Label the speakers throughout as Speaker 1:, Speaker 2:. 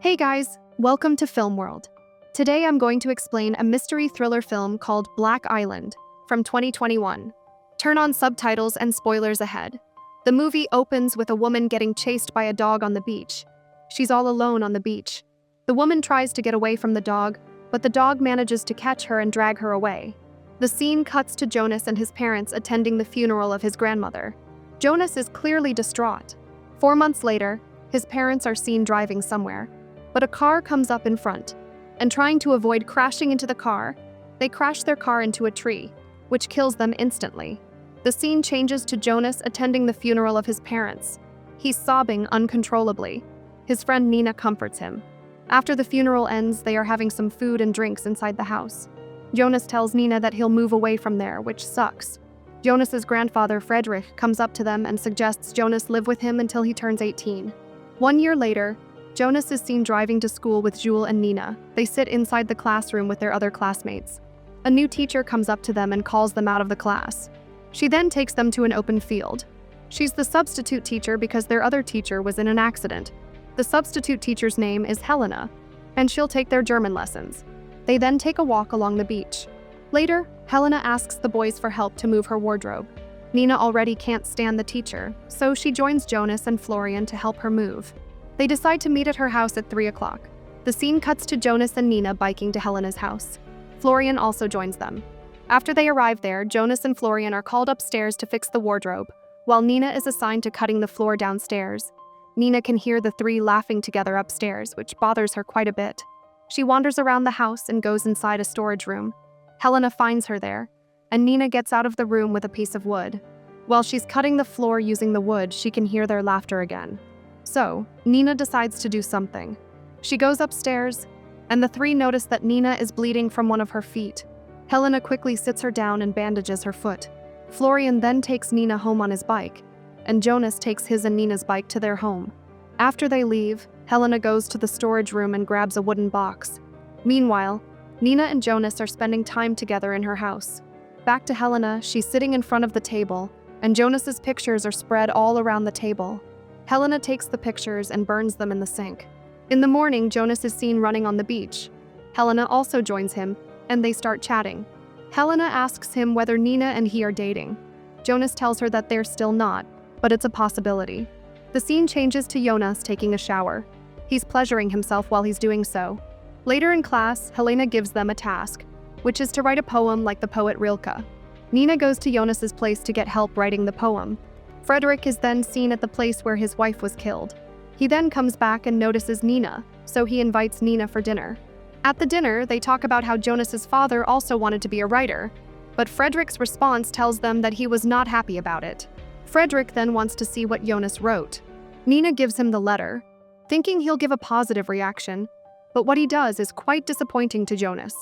Speaker 1: Hey guys, welcome to Film World. Today I'm going to explain a mystery thriller film called Black Island from 2021. Turn on subtitles and spoilers ahead. The movie opens with a woman getting chased by a dog on the beach. She's all alone on the beach. The woman tries to get away from the dog, but the dog manages to catch her and drag her away. The scene cuts to Jonas and his parents attending the funeral of his grandmother. Jonas is clearly distraught. 4 months later, his parents are seen driving somewhere. But a car comes up in front, and trying to avoid crashing into the car, they crash their car into a tree, which kills them instantly. The scene changes to Jonas attending the funeral of his parents. He's sobbing uncontrollably. His friend Nina comforts him. After the funeral ends, they are having some food and drinks inside the house. Jonas tells Nina that he'll move away from there, which sucks. Jonas's grandfather, Frederick, comes up to them and suggests Jonas live with him until he turns 18. 1 year later, Jonas is seen driving to school with Jules and Nina. They sit inside the classroom with their other classmates. A new teacher comes up to them and calls them out of the class. She then takes them to an open field. She's the substitute teacher because their other teacher was in an accident. The substitute teacher's name is Helena, and she'll take their German lessons. They then take a walk along the beach. Later, Helena asks the boys for help to move her wardrobe. Nina already can't stand the teacher, so she joins Jonas and Florian to help her move. They decide to meet at her house at 3 o'clock. The scene cuts to Jonas and Nina biking to Helena's house. Florian also joins them. After they arrive there, Jonas and Florian are called upstairs to fix the wardrobe, while Nina is assigned to cutting the floor downstairs. Nina can hear the three laughing together upstairs, which bothers her quite a bit. She wanders around the house and goes inside a storage room. Helena finds her there, and Nina gets out of the room with a piece of wood. While she's cutting the floor using the wood, she can hear their laughter again. So, Nina decides to do something. She goes upstairs, and the three notice that Nina is bleeding from one of her feet. Helena quickly sits her down and bandages her foot. Florian then takes Nina home on his bike, and Jonas takes his and Nina's bike to their home. After they leave, Helena goes to the storage room and grabs a wooden box. Meanwhile, Nina and Jonas are spending time together in her house. Back to Helena, she's sitting in front of the table, and Jonas's pictures are spread all around the table. Helena takes the pictures and burns them in the sink. In the morning, Jonas is seen running on the beach. Helena also joins him, and they start chatting. Helena asks him whether Nina and he are dating. Jonas tells her that they're still not, but it's a possibility. The scene changes to Jonas taking a shower. He's pleasuring himself while he's doing so. Later in class, Helena gives them a task, which is to write a poem like the poet Rilke. Nina goes to Jonas's place to get help writing the poem. Frederick is then seen at the place where his wife was killed. He then comes back and notices Nina, so he invites Nina for dinner. At the dinner, they talk about how Jonas's father also wanted to be a writer, but Frederick's response tells them that he was not happy about it. Frederick then wants to see what Jonas wrote. Nina gives him the letter, thinking he'll give a positive reaction, but what he does is quite disappointing to Jonas.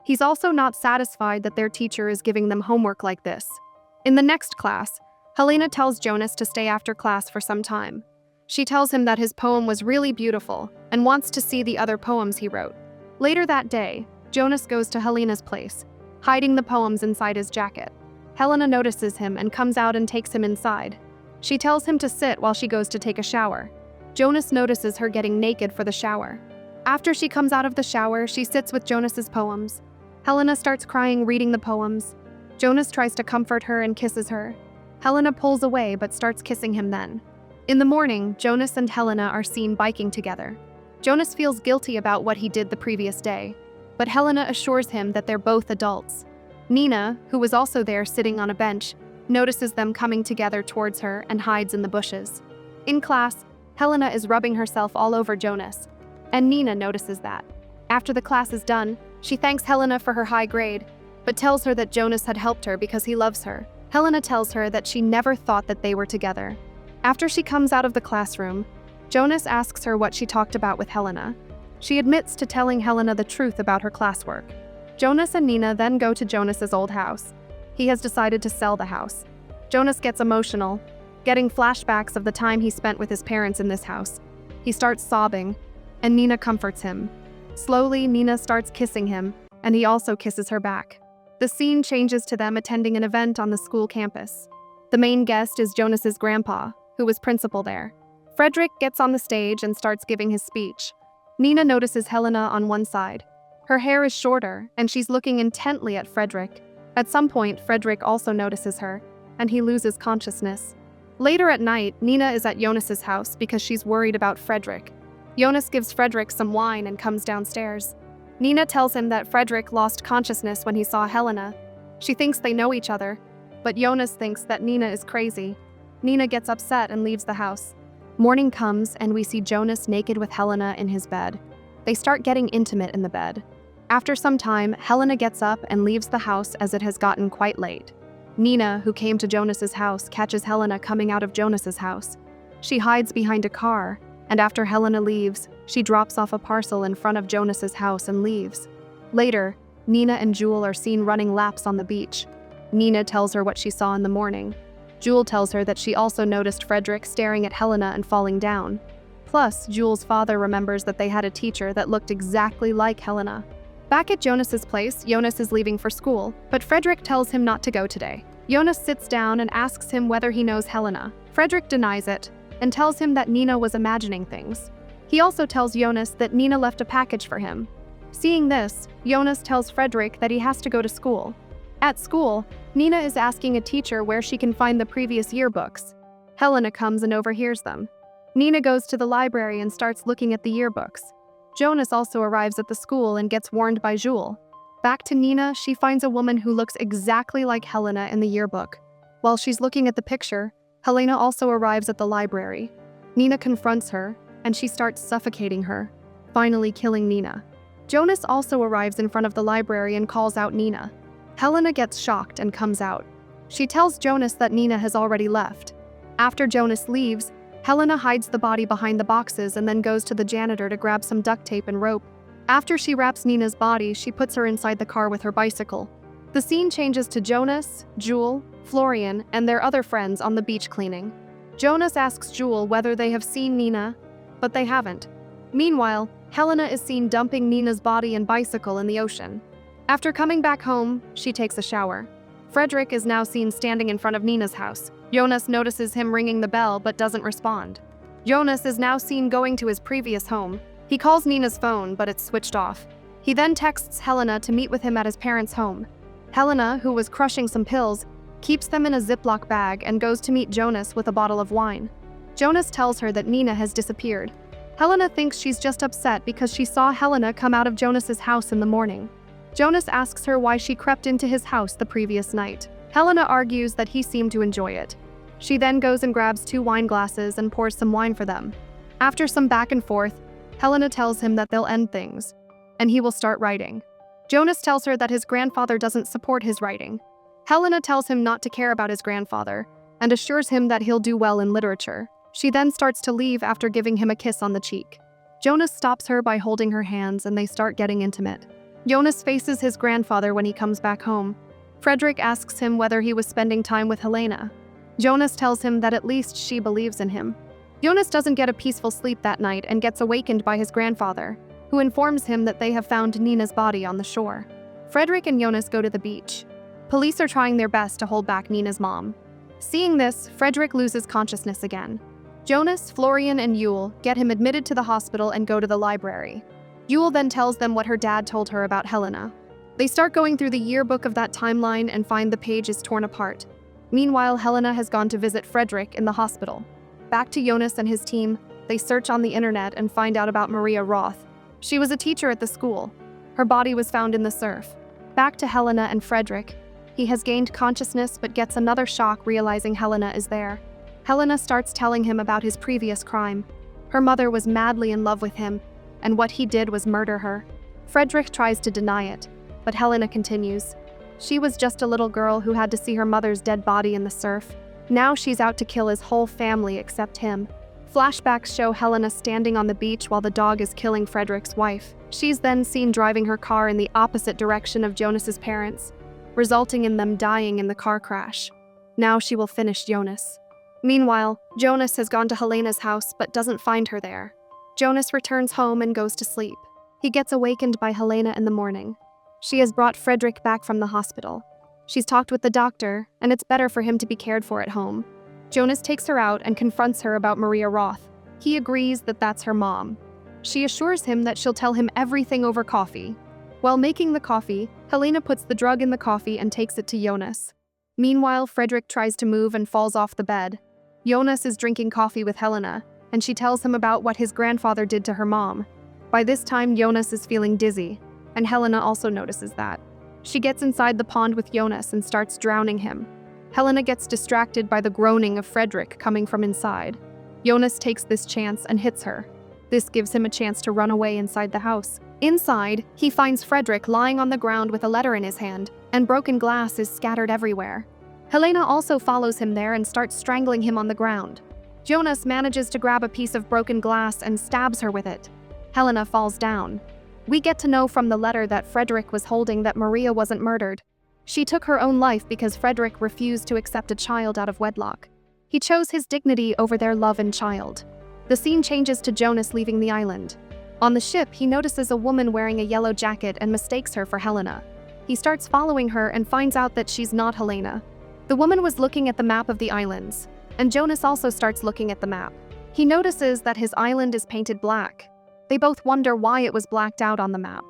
Speaker 1: He's also not satisfied that their teacher is giving them homework like this. In the next class, Helena tells Jonas to stay after class for some time. She tells him that his poem was really beautiful and wants to see the other poems he wrote. Later that day, Jonas goes to Helena's place, hiding the poems inside his jacket. Helena notices him and comes out and takes him inside. She tells him to sit while she goes to take a shower. Jonas notices her getting naked for the shower. After she comes out of the shower, she sits with Jonas's poems. Helena starts crying reading the poems. Jonas tries to comfort her and kisses her. Helena pulls away but starts kissing him then. In the morning, Jonas and Helena are seen biking together. Jonas feels guilty about what he did the previous day, but Helena assures him that they're both adults. Nina, who was also there sitting on a bench, notices them coming together towards her and hides in the bushes. In class, Helena is rubbing herself all over Jonas, and Nina notices that. After the class is done, she thanks Helena for her high grade, but tells her that Jonas had helped her because he loves her. Helena tells her that she never thought that they were together. After she comes out of the classroom, Jonas asks her what she talked about with Helena. She admits to telling Helena the truth about her classwork. Jonas and Nina then go to Jonas's old house. He has decided to sell the house. Jonas gets emotional, getting flashbacks of the time he spent with his parents in this house. He starts sobbing, and Nina comforts him. Slowly, Nina starts kissing him, and he also kisses her back. The scene changes to them attending an event on the school campus. The main guest is Jonas's grandpa, who was principal there. Frederick gets on the stage and starts giving his speech. Nina notices Helena on one side. Her hair is shorter, and she's looking intently at Frederick. At some point, Frederick also notices her, and he loses consciousness. Later at night, Nina is at Jonas's house because she's worried about Frederick. Jonas gives Frederick some wine and comes downstairs. Nina tells him that Frederick lost consciousness when he saw Helena. She thinks they know each other, but Jonas thinks that Nina is crazy. Nina gets upset and leaves the house. Morning comes and we see Jonas naked with Helena in his bed. They start getting intimate in the bed. After some time, Helena gets up and leaves the house as it has gotten quite late. Nina, who came to Jonas's house, catches Helena coming out of Jonas's house. She hides behind a car, and after Helena leaves, she drops off a parcel in front of Jonas's house and leaves. Later, Nina and Jewel are seen running laps on the beach. Nina tells her what she saw in the morning. Jewel tells her that she also noticed Frederick staring at Helena and falling down. Plus, Jewel's father remembers that they had a teacher that looked exactly like Helena. Back at Jonas's place, Jonas is leaving for school, but Frederick tells him not to go today. Jonas sits down and asks him whether he knows Helena. Frederick denies it and tells him that Nina was imagining things. He also tells Jonas that Nina left a package for him. Seeing this, Jonas tells Frederick that he has to go to school. At school, Nina is asking a teacher where she can find the previous yearbooks. Helena comes and overhears them. Nina goes to the library and starts looking at the yearbooks. Jonas also arrives at the school and gets warned by Jewel. Back to Nina, she finds a woman who looks exactly like Helena in the yearbook. While she's looking at the picture, Helena also arrives at the library. Nina confronts her, and she starts suffocating her, finally killing Nina. Jonas also arrives in front of the library and calls out Nina. Helena gets shocked and comes out. She tells Jonas that Nina has already left. After Jonas leaves, Helena hides the body behind the boxes and then goes to the janitor to grab some duct tape and rope. After she wraps Nina's body, she puts her inside the car with her bicycle. The scene changes to Jonas, Jewel, Florian, and their other friends on the beach cleaning. Jonas asks Jewel whether they have seen Nina, but they haven't. Meanwhile, Helena is seen dumping Nina's body and bicycle in the ocean. After coming back home, she takes a shower. Frederick is now seen standing in front of Nina's house. Jonas notices him ringing the bell but doesn't respond. Jonas is now seen going to his previous home. He calls Nina's phone, but it's switched off. He then texts Helena to meet with him at his parents' home. Helena, who was crushing some pills, keeps them in a Ziploc bag and goes to meet Jonas with a bottle of wine. Jonas tells her that Nina has disappeared. Helena thinks she's just upset because she saw Helena come out of Jonas's house in the morning. Jonas asks her why she crept into his house the previous night. Helena argues that he seemed to enjoy it. She then goes and grabs 2 wine glasses and pours some wine for them. After some back and forth, Helena tells him that they'll end things, and he will start writing. Jonas tells her that his grandfather doesn't support his writing. Helena tells him not to care about his grandfather, and assures him that he'll do well in literature. She then starts to leave after giving him a kiss on the cheek. Jonas stops her by holding her hands and they start getting intimate. Jonas faces his grandfather when he comes back home. Frederick asks him whether he was spending time with Helena. Jonas tells him that at least she believes in him. Jonas doesn't get a peaceful sleep that night and gets awakened by his grandfather, who informs him that they have found Nina's body on the shore. Frederick and Jonas go to the beach. Police are trying their best to hold back Nina's mom. Seeing this, Frederick loses consciousness again. Jonas, Florian, and Yule get him admitted to the hospital and go to the library. Yule then tells them what her dad told her about Helena. They start going through the yearbook of that timeline and find the page is torn apart. Meanwhile, Helena has gone to visit Frederick in the hospital. Back to Jonas and his team, they search on the internet and find out about Maria Roth. She was a teacher at the school. Her body was found in the surf. Back to Helena and Frederick. He has gained consciousness but gets another shock realizing Helena is there. Helena starts telling him about his previous crime. Her mother was madly in love with him, and what he did was murder her. Frederick tries to deny it, but Helena continues. She was just a little girl who had to see her mother's dead body in the surf. Now she's out to kill his whole family except him. Flashbacks show Helena standing on the beach while the dog is killing Frederick's wife. She's then seen driving her car in the opposite direction of Jonas's parents, resulting in them dying in the car crash. Now she will finish Jonas. Meanwhile, Jonas has gone to Helena's house but doesn't find her there. Jonas returns home and goes to sleep. He gets awakened by Helena in the morning. She has brought Frederick back from the hospital. She's talked with the doctor, and it's better for him to be cared for at home. Jonas takes her out and confronts her about Maria Roth. He agrees that that's her mom. She assures him that she'll tell him everything over coffee. While making the coffee, Helena puts the drug in the coffee and takes it to Jonas. Meanwhile, Frederick tries to move and falls off the bed. Jonas is drinking coffee with Helena, and she tells him about what his grandfather did to her mom. By this time, Jonas is feeling dizzy, and Helena also notices that. She gets inside the pond with Jonas and starts drowning him. Helena gets distracted by the groaning of Frederick coming from inside. Jonas takes this chance and hits her. This gives him a chance to run away inside the house. Inside, he finds Frederick lying on the ground with a letter in his hand, and broken glass is scattered everywhere. Helena also follows him there and starts strangling him on the ground. Jonas manages to grab a piece of broken glass and stabs her with it. Helena falls down. We get to know from the letter that Frederick was holding that Maria wasn't murdered. She took her own life because Frederick refused to accept a child out of wedlock. He chose his dignity over their love and child. The scene changes to Jonas leaving the island. On the ship, he notices a woman wearing a yellow jacket and mistakes her for Helena. He starts following her and finds out that she's not Helena. The woman was looking at the map of the islands, and Jonas also starts looking at the map. He notices that his island is painted black. They both wonder why it was blacked out on the map.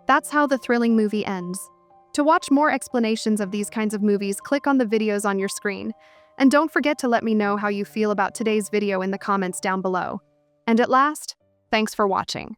Speaker 1: That's how the thrilling movie ends. To watch more explanations of these kinds of movies, click on the videos on your screen. And don't forget to let me know how you feel about today's video in the comments down below. And at last, thanks for watching.